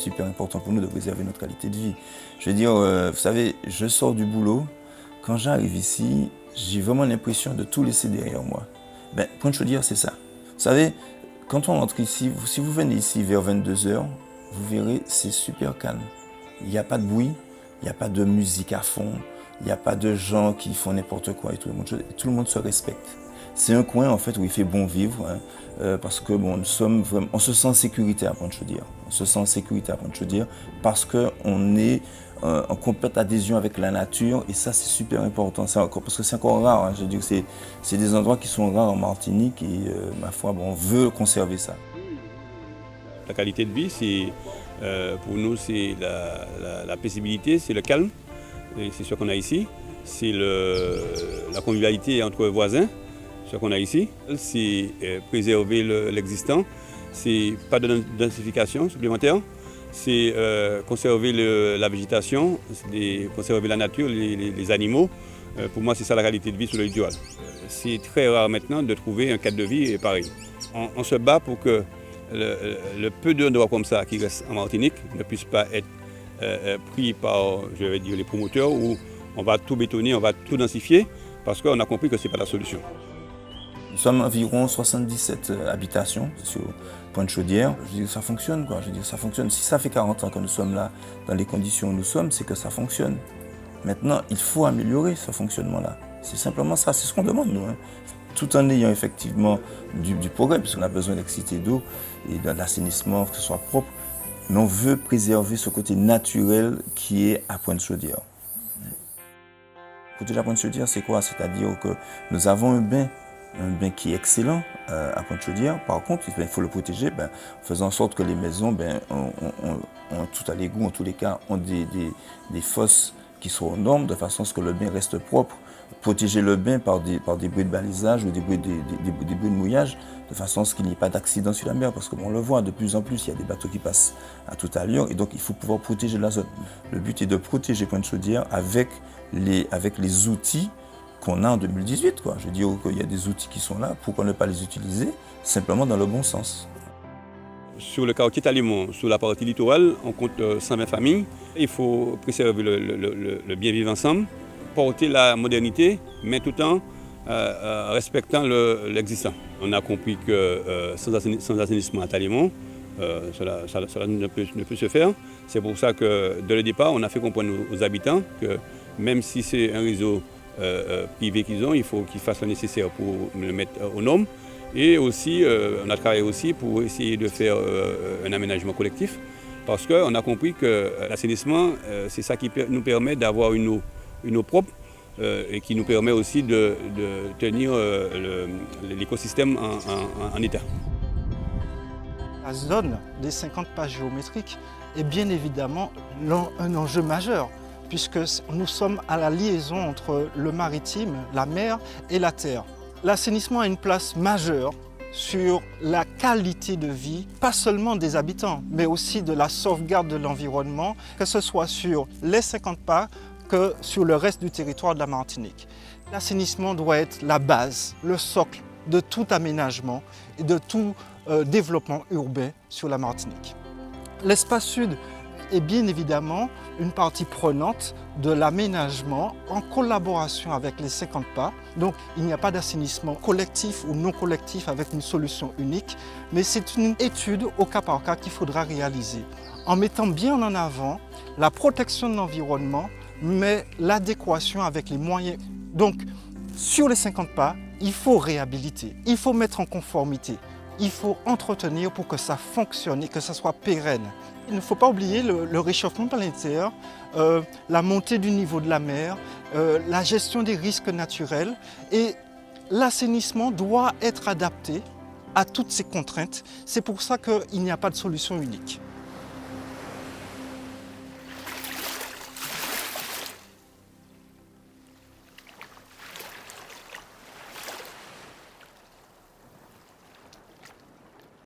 super important pour nous de préserver notre qualité de vie. Je veux dire, vous savez, je sors du boulot, quand j'arrive ici, j'ai vraiment l'impression de tout laisser derrière moi. Ben, Pointe-Chaudière, c'est ça. Vous savez, quand on rentre ici, si vous venez ici vers 22 heures, vous verrez, c'est super calme. Il n'y a pas de bruit, il n'y a pas de musique à fond, il n'y a pas de gens qui font n'importe quoi et tout le monde se respecte. C'est un coin en fait où il fait bon vivre, hein, parce que bon, on se sent en sécurité à Pointe-Chaudière. On se sent en sécurité à Pointe-Chaudière parce qu'on est en complète adhésion avec la nature et ça c'est super important. Parce que c'est encore rare. Hein, je veux dire que c'est des endroits qui sont rares en Martinique et ma foi, bon, on veut conserver ça. La qualité de vie, pour nous, c'est la paisibilité, c'est le calme. C'est ce qu'on a ici. C'est la convivialité entre voisins, ce qu'on a ici. C'est préserver l'existant. C'est pas de densification supplémentaire. C'est conserver la végétation, conserver la nature, les animaux. Pour moi, c'est ça la qualité de vie sur le littoral. C'est très rare maintenant de trouver un cadre de vie pareil. On se bat pour que le peu d'endroits comme ça qui restent en Martinique ne puissent pas être pris par, je vais dire, les promoteurs où on va tout bétonner, on va tout densifier parce qu'on a compris que ce n'est pas la solution. Nous sommes environ 77 habitations sur Pointe-Chaudière. Je veux dire, ça fonctionne, quoi. Je veux dire, ça fonctionne. Si ça fait 40 ans que nous sommes là, dans les conditions où nous sommes, c'est que ça fonctionne. Maintenant, il faut améliorer ce fonctionnement-là. C'est simplement ça, c'est ce qu'on demande, nous. Hein. Tout en ayant effectivement du progrès, puisqu'on a besoin d'électricité, d'eau et de l'assainissement, que ce soit propre. Mais on veut préserver ce côté naturel qui est à Pointe-Chaudière. Protéger à Pointe-Chaudière, c'est quoi? C'est-à-dire que nous avons un bain qui est excellent à Pointe-Chaudière. Par contre, il faut le protéger en faisant en sorte que les maisons ont tout à l'égout, en tous les cas, ont des fosses qui sont aux normes, de façon à ce que le bain reste propre. Protéger le bain par des bruits de balisage ou des bruits de mouillage, de façon à ce qu'il n'y ait pas d'accident sur la mer, parce qu'on le voit de plus en plus, il y a des bateaux qui passent à toute allure, et donc il faut pouvoir protéger la zone. Le but est de protéger Pointe-Chaudière avec les outils qu'on a en 2018. Quoi. Je veux dire qu'il y a des outils qui sont là, pourquoi ne pas les utiliser, simplement dans le bon sens. Sur le quartier Talimont, sur la partie littorale, on compte 120 familles. Il faut préserver le bien vivre ensemble, porter la modernité, mais tout en respectant l'existant. On a compris que sans assainissement à Talimont, cela ne peut se faire. C'est pour ça que, dès le départ, on a fait comprendre aux habitants que même si c'est un réseau privé qu'ils ont, il faut qu'ils fassent le nécessaire pour le mettre aux normes. Et aussi, on a travaillé aussi pour essayer de faire un aménagement collectif, parce qu'on a compris que l'assainissement, c'est ça qui nous permet d'avoir une eau propre et qui nous permet aussi de tenir l'écosystème en état. La zone des 50 pas géométriques est bien évidemment un enjeu majeur, puisque nous sommes à la liaison entre le maritime, la mer et la terre. L'assainissement a une place majeure sur la qualité de vie, pas seulement des habitants, mais aussi de la sauvegarde de l'environnement, que ce soit sur les 50 pas que sur le reste du territoire de la Martinique. L'assainissement doit être la base, le socle de tout aménagement et de tout développement urbain sur la Martinique. L'espace sud est bien évidemment une partie prenante de l'aménagement en collaboration avec les 50 pas. Donc il n'y a pas d'assainissement collectif ou non collectif avec une solution unique, mais c'est une étude au cas par cas qu'il faudra réaliser en mettant bien en avant la protection de l'environnement, mais l'adéquation avec les moyens. Donc sur les 50 pas, il faut réhabiliter, il faut mettre en conformité, il faut entretenir pour que ça fonctionne et que ça soit pérenne. Il ne faut pas oublier le réchauffement planétaire, la montée du niveau de la mer, la gestion des risques naturels, et l'assainissement doit être adapté à toutes ces contraintes. C'est pour ça qu'il n'y a pas de solution unique.